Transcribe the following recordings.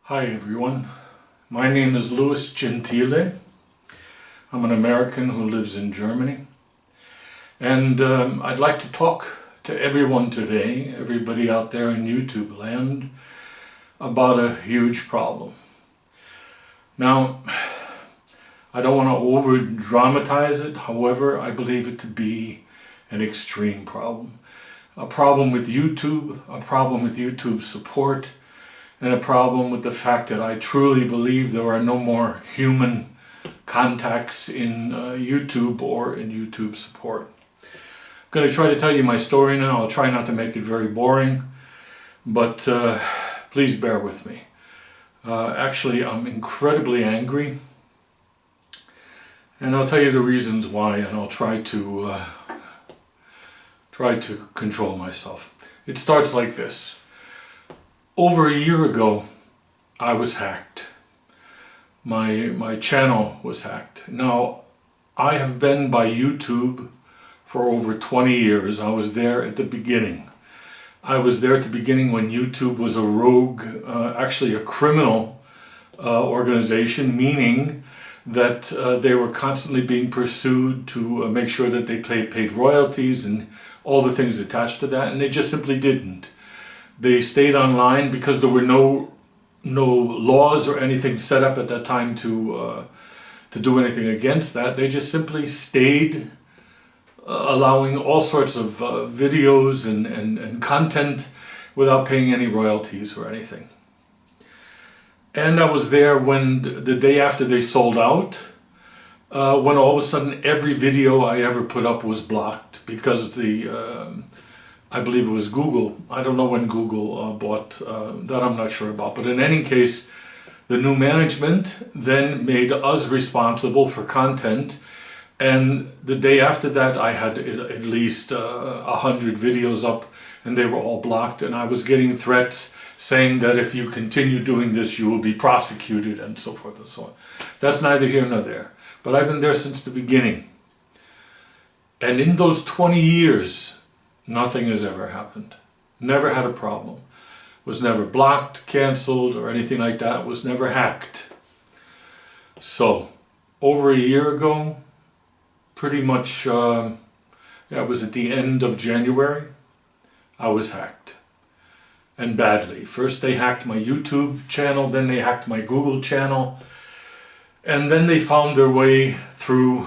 Hi everyone, my name is Gentile. I'm an American who lives in Germany, and I'd like to talk to everyone today, everybody out there in YouTube land, about a huge problem. Now, I don't want to over dramatize it, however, I believe it to be an extreme problem. A problem with YouTube, a problem with YouTube support, and a problem with the fact that I truly believe there are no more human contacts in YouTube or in YouTube support. I'm going to try to tell you my story now. I'll try not to make it very boring, but please bear with me. Actually, I'm incredibly angry, and I'll tell you the reasons why, and I'll try to control myself. It starts like this. Over a year ago, I was hacked. My channel was hacked. Now, I have been by YouTube for over 20 years. I was there at the beginning. I was there at the beginning when YouTube was a rogue, actually a criminal organization, meaning that they were constantly being pursued to make sure that they paid royalties and all the things attached to that, and they just simply didn't. They stayed online because there were no laws or anything set up at that time to do anything against that. They just simply stayed allowing all sorts of videos and content without paying any royalties or anything. And I was there when the day after they sold out, when all of a sudden every video I ever put up was blocked because I believe it was Google. I don't know when Google bought, that I'm not sure about. But in any case, the new management then made us responsible for content. And the day after that, I had at least 100 videos up, and they were all blocked. And I was getting threats saying that if you continue doing this, you will be prosecuted, and so forth and so on. That's neither here nor there. But I've been there since the beginning. And in those 20 years, nothing has ever happened. Never had a problem. Was never blocked, canceled, or anything like that. Was never hacked. So, over a year ago, pretty much, it was at the end of January, I was hacked. And badly. First they hacked my YouTube channel, then they hacked my Google channel, and then they found their way through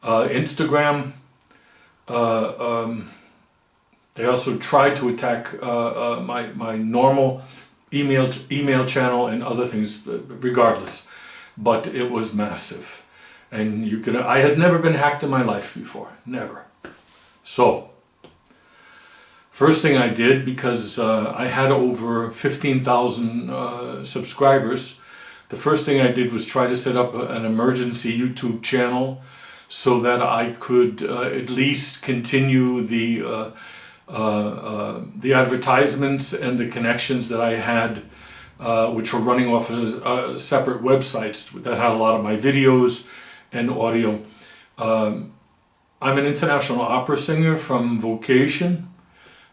Instagram. They also tried to attack my normal email channel and other things, regardless. But it was massive, and I had never been hacked in my life before, never. So, first thing I did, because I had over 15,000 subscribers, the first thing I did was try to set up an emergency YouTube channel so that I could at least continue the advertisements and the connections that I had, which were running off of separate websites that had a lot of my videos and audio. I'm an international opera singer from vocation,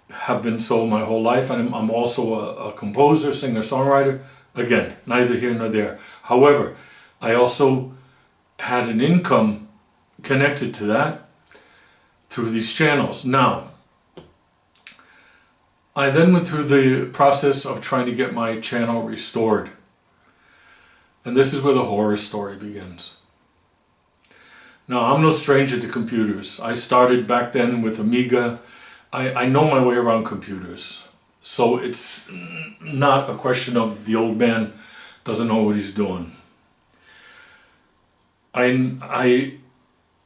have been so my whole life, and I'm also a composer, singer, songwriter. Again, neither here nor there. However, I also had an income connected to that through these channels. Now, I then went through the process of trying to get my channel restored. And this is where the horror story begins. Now, I'm no stranger to computers. I started back then with Amiga. I know my way around computers. So it's not a question of the old man doesn't know what he's doing. I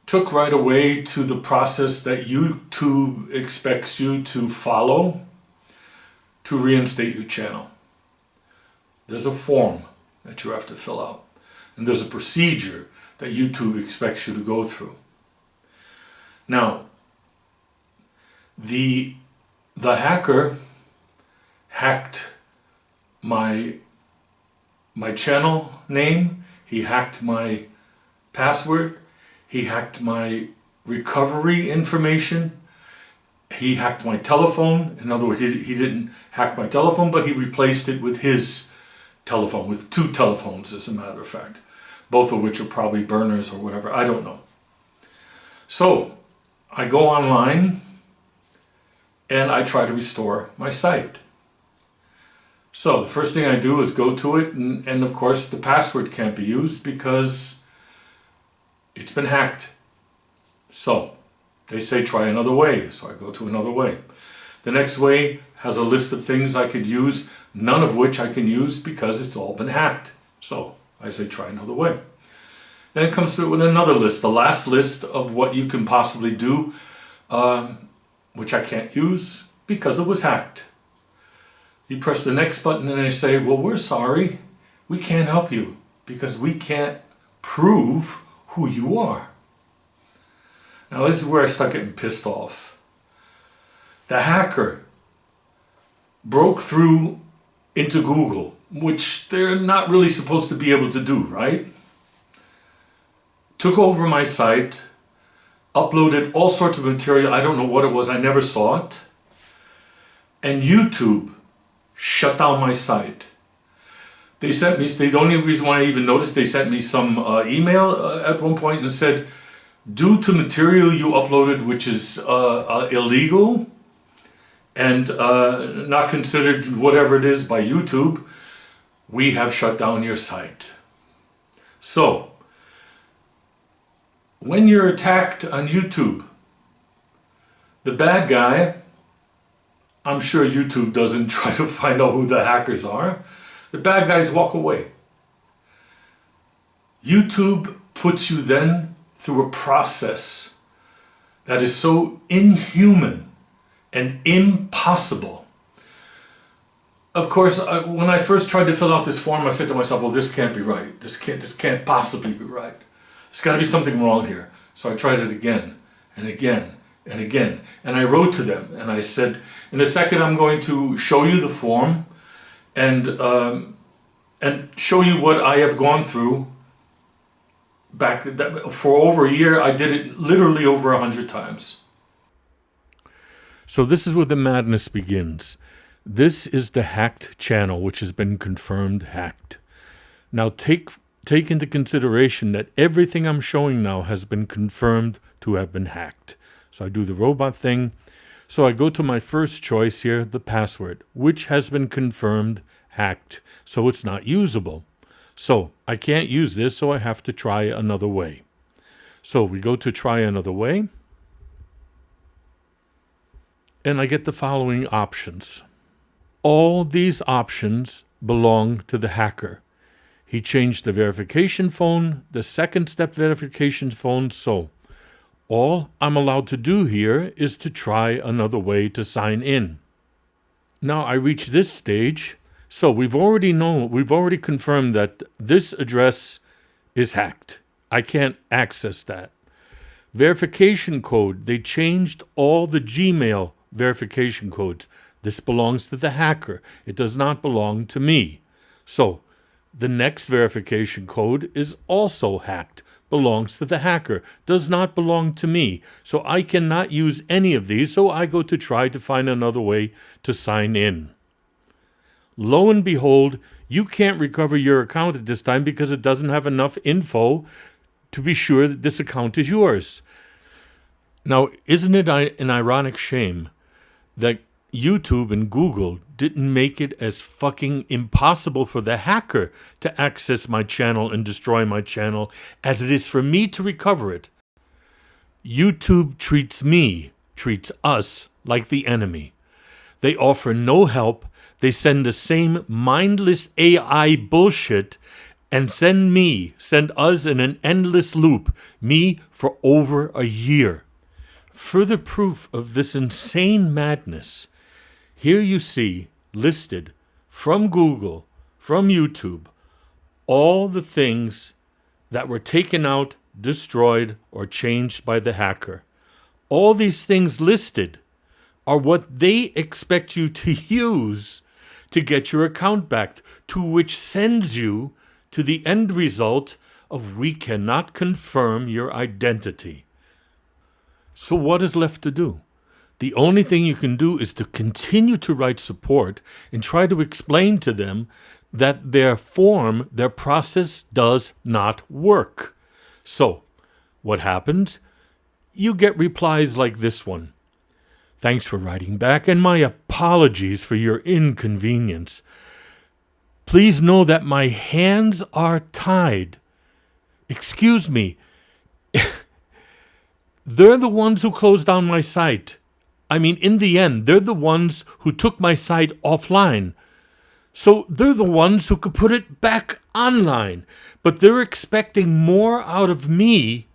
took right away to the process that YouTube expects you to follow to reinstate your channel. There's a form that you have to fill out, and there's a procedure that YouTube expects you to go through. Now, the hacker hacked my channel name, he hacked my password, he hacked my recovery information, he hacked my telephone. In other words, he didn't hack my telephone, but he replaced it with his telephone, with 2 telephones as a matter of fact, both of which are probably burners or whatever, I don't know. So I go online and I try to restore my site. So the first thing I do is go to it, and of course the password can't be used because it's been hacked. So they say try another way, so I go to another way. The next way has a list of things I could use, none of which I can use because it's all been hacked. So I say try another way. Then it comes through with another list, the last list of what you can possibly do, which I can't use because it was hacked. You press the next button and they say, well, we're sorry, we can't help you because we can't prove who you are. Now this is where I start getting pissed off. The hacker broke through into Google, which they're not really supposed to be able to do, right? Took over my site, uploaded all sorts of material, I don't know what it was, I never saw it. And YouTube shut down my site. They sent me, the only reason why I even noticed, they sent me some email at one point and said, due to material you uploaded which is illegal and not considered whatever it is by YouTube, we have shut down your site. So, when you're attacked on YouTube, the bad guy, I'm sure YouTube doesn't try to find out who the hackers are. The bad guys walk away. YouTube puts you then through a process that is so inhuman and impossible. Of course, when I first tried to fill out this form, I said to myself, well, this can't be right. This can't possibly be right. There's got to be something wrong here. So I tried it again and again and again. And I wrote to them and I said, in a second I'm going to show you the form and show you what I have gone through back for over a year. I did it literally over 100 times. So this is where the madness begins. This is the hacked channel, which has been confirmed hacked. Now take into consideration that everything I'm showing now has been confirmed to have been hacked. So I do the robot thing. So I go to my first choice here, the password, which has been confirmed hacked, so it's not usable. So I can't use this, so I have to try another way. So we go to try another way, and I get the following options. All these options belong to the hacker. He changed the verification phone, the second step verification phone, so all I'm allowed to do here is to try another way to sign in. Now I reach this stage, so we've already confirmed that this address is hacked. I can't access that. Verification code, they changed all the Gmail verification codes. This belongs to the hacker. It does not belong to me. So the next verification code is also hacked. Belongs to the hacker, does not belong to me. So I cannot use any of these, so I go to try to find another way to sign in. Lo and behold, you can't recover your account at this time because it doesn't have enough info to be sure that this account is yours. Now, isn't it an ironic shame that YouTube and Google didn't make it as fucking impossible for the hacker to access my channel and destroy my channel as it is for me to recover it? YouTube treats us like the enemy. They offer no help. They send the same mindless AI bullshit and send us in an endless loop, me for over a year. Further proof of this insane madness. Here you see listed from Google, from YouTube, all the things that were taken out, destroyed, or changed by the hacker. All these things listed are what they expect you to use to get your account back, to which sends you to the end result of we cannot confirm your identity. So what is left to do? The only thing you can do is to continue to write support and try to explain to them that their process does not work. So, what happens? You get replies like this one. Thanks for writing back, and my apologies for your inconvenience. Please know that my hands are tied. Excuse me. They're the ones who closed down my site. I mean, in the end, they're the ones who took my site offline. So they're the ones who could put it back online. But they're expecting more out of me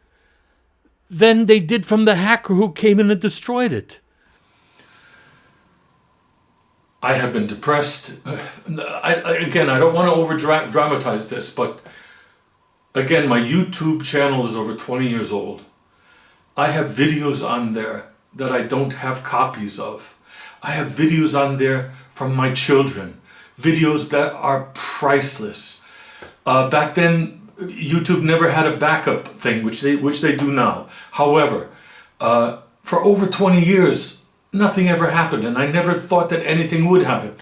than they did from the hacker who came in and destroyed it. I have been depressed. I don't want to over-dramatize this, but again, my YouTube channel is over 20 years old. I have videos on there that I don't have copies of. I have videos on there from my children. Videos that are priceless. Back then, YouTube never had a backup thing, which they do now. However, for over 20 years, nothing ever happened, and I never thought that anything would happen.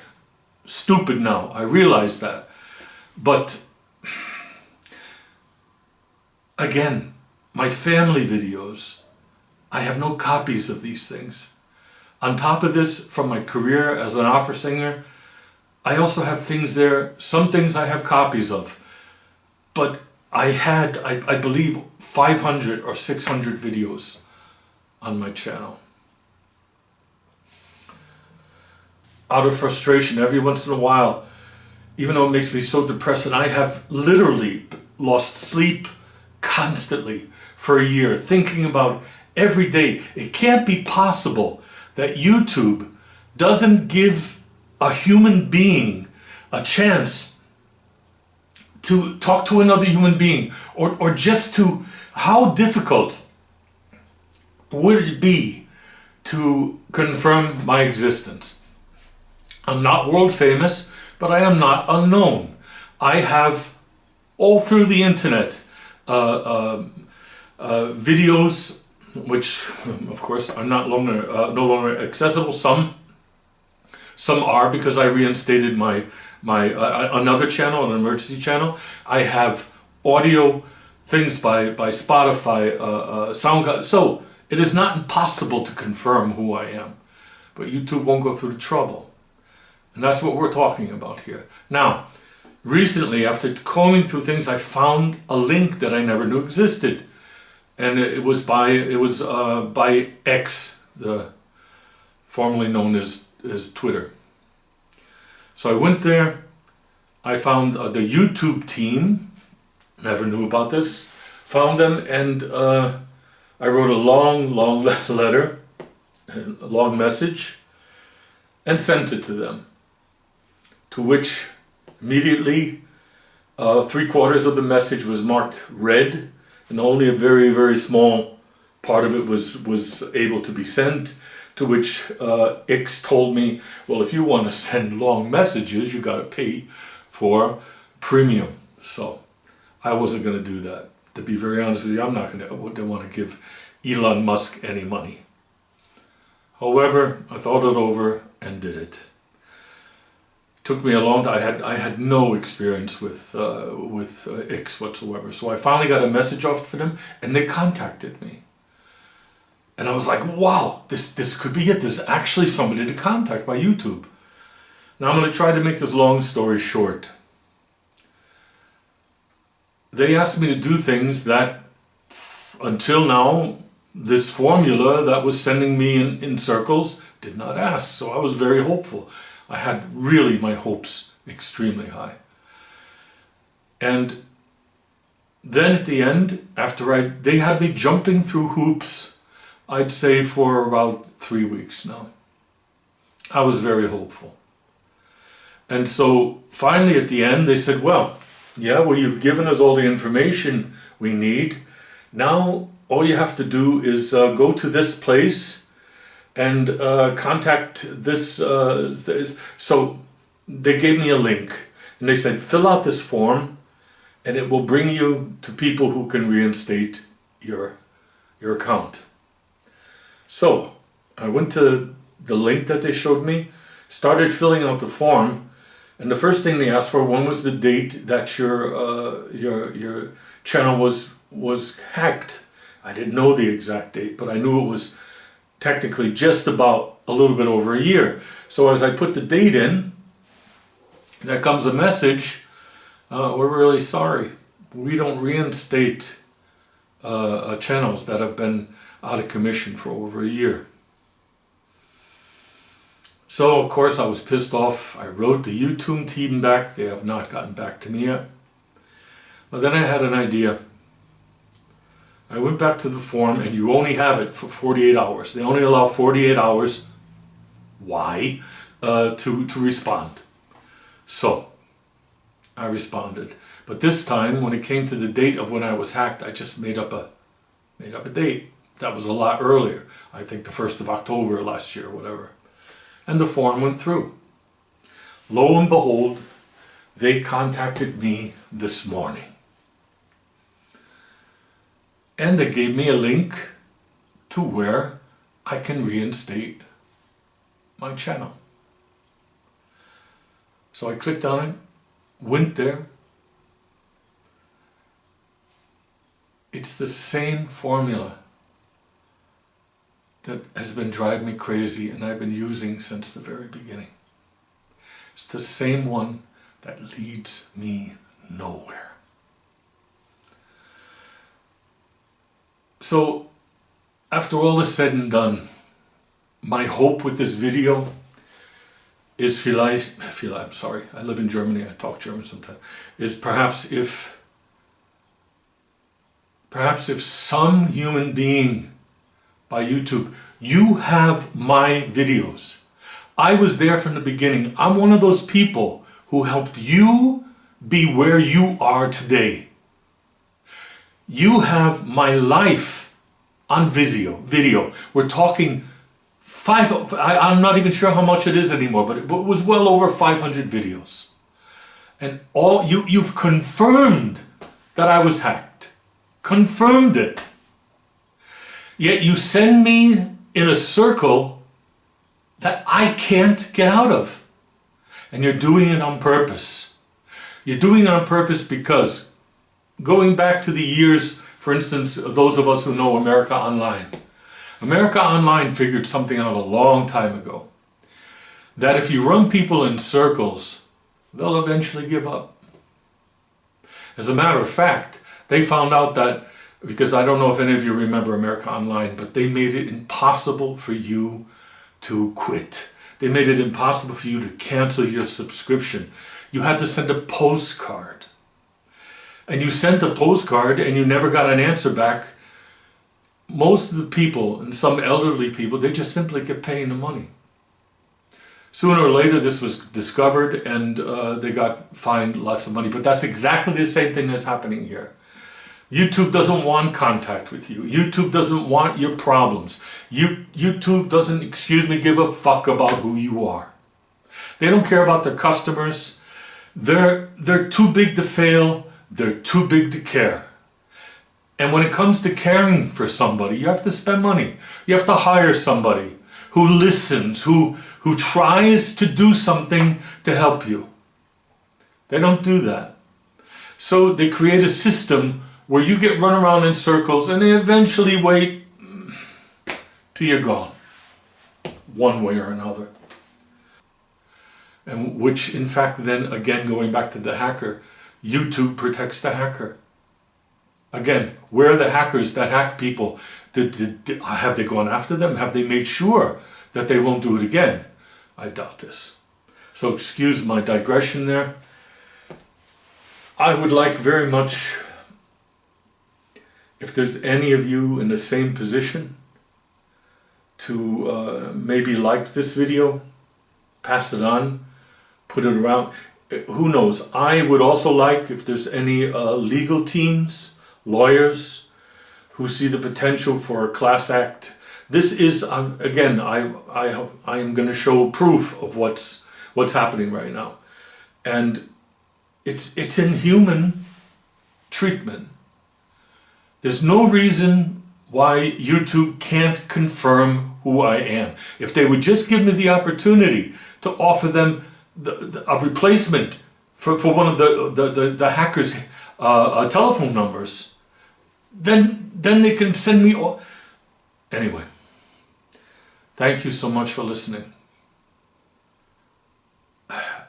Stupid now, I realize that. But, again, my family videos, I have no copies of these things. On top of this, from my career as an opera singer, I also have things there, some things I have copies of. But I had, I believe, 500 or 600 videos on my channel. Out of frustration, every once in a while, even though it makes me so depressed, and I have literally lost sleep constantly for a year, thinking about every day. It can't be possible that YouTube doesn't give a human being a chance to talk to another human being, or just to, how difficult would it be to confirm my existence? I'm not world famous, but I am not unknown. I have all through the internet videos, which of course are no longer accessible. Some are, because I reinstated my another channel, an emergency channel. I have audio things by Spotify, SoundCloud. So it is not impossible to confirm who I am, but YouTube won't go through the trouble. And that's what we're talking about here. Now, recently, after combing through things, I found a link that I never knew existed. And it was by X, the formerly known as Twitter. So I went there, I found the YouTube team, never knew about this, found them, and I wrote a long letter, a long message, and sent it to them. To which immediately 3/4 of the message was marked red, and only a very, very small part of it was able to be sent. To which X told me, well, if you want to send long messages, you got to pay for premium. So I wasn't going to do that. To be very honest with you, I'm not going to want to give Elon Musk any money. However, I thought it over and did it. Took me a long time. I had no experience with X whatsoever. So I finally got a message off for them, and they contacted me. And I was like, wow, this could be it. There's actually somebody to contact by YouTube. Now I'm going to try to make this long story short. They asked me to do things that, until now, this formula that was sending me in circles did not ask. So I was very hopeful. I had really my hopes extremely high. And then at the end, after they had me jumping through hoops, I'd say for about 3 weeks now. I was very hopeful. And so finally at the end they said, well, you've given us all the information we need. Now all you have to do is go to this place and contact this. So they gave me a link, and they said, fill out this form, and it will bring you to people who can reinstate your account. So I went to the link that they showed me, started filling out the form, And the first thing they asked for, when was the date that your channel was hacked? I didn't know the exact date, but I knew it was technically just about a little bit over a year. So as I put the date in, there comes a message, we're really sorry. We don't reinstate channels that have been out of commission for over a year. So of course I was pissed off. I wrote the YouTube team back. They have not gotten back to me yet. But then I had an idea. I went back to the forum, and you only have it for 48 hours. They only allow 48 hours. Why? To respond. So I responded. But this time, when it came to the date of when I was hacked, I just made up a date. That was a lot earlier. I think the 1st of October last year, whatever. And the form went through. Lo and behold, they contacted me this morning. And they gave me a link to where I can reinstate my channel. So I clicked on it, went there. It's the same formula that has been driving me crazy and I've been using since the very beginning. It's the same one that leads me nowhere. So, after all is said and done, my hope with this video is I'm sorry, I live in Germany, I talk German sometimes, is perhaps if some human being by YouTube, you have my videos. I was there from the beginning. I'm one of those people who helped you be where you are today. You have my life on video. We're talking I'm not even sure how much it is anymore, but it was well over 500 videos. And you've confirmed that I was hacked. Confirmed it. Yet you send me in a circle that I can't get out of. And you're doing it on purpose. You're doing it on purpose because, going back to the years, for instance, those of us who know America Online. America Online figured something out a long time ago. That if you run people in circles, they'll eventually give up. As a matter of fact, they found out that, because I don't know if any of you remember America Online, but they made it impossible for you to quit. They made it impossible for you to cancel your subscription. You had to send a postcard. And you sent a postcard and you never got an answer back. Most of the people, and some elderly people, they just simply kept paying the money. Sooner or later this was discovered and they got fined lots of money. But that's exactly the same thing that's happening here. YouTube doesn't want contact with you. YouTube doesn't want your problems. YouTube doesn't, give a fuck about who you are. They don't care about their customers. They're too big to fail. They're too big to care. And when it comes to caring for somebody, you have to spend money. You have to hire somebody who listens, who tries to do something to help you. They don't do that. So they create a system where you get run around in circles and they eventually wait till you're gone, one way or another. And which, in fact, then again, going back to the hacker, YouTube protects the hacker. Again, where are the hackers that hack people? Have they gone after them? Have they made sure that they won't do it again? I doubt this. So excuse my digression there. I would like very much, if there's any of you in the same position, to maybe like this video, pass it on, put it around. Who knows? I would also like, if there's any legal teams, lawyers, who see the potential for a class act. This is, again, I am going to show proof of what's happening right now. And it's inhuman treatment. There's no reason why YouTube can't confirm who I am. If they would just give me the opportunity to offer them a replacement for one of the hackers' telephone numbers, then they can send me all. Anyway, thank you so much for listening.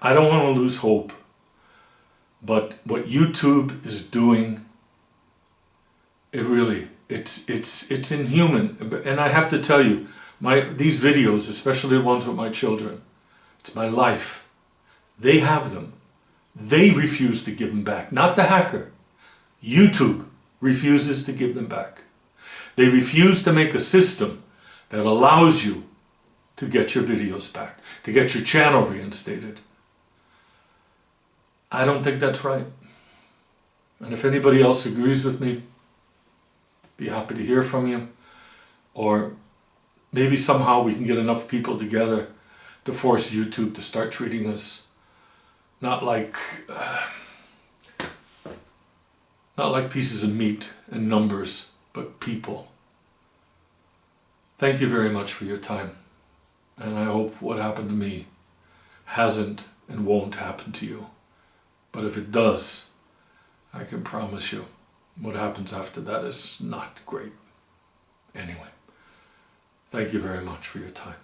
I don't want to lose hope, but what YouTube is doing, it's inhuman. And I have to tell you, these videos, especially the ones with my children, it's my life. They have them. They refuse to give them back. Not the hacker. YouTube refuses to give them back. They refuse to make a system that allows you to get your videos back, to get your channel reinstated. I don't think that's right. And if anybody else agrees with me, be happy to hear from you. Or maybe somehow we can get enough people together to force YouTube to start treating us not like pieces of meat and numbers, but people. Thank you very much for your time. And I hope what happened to me hasn't and won't happen to you. But if it does, I can promise you what happens after that is not great. Anyway, thank you very much for your time.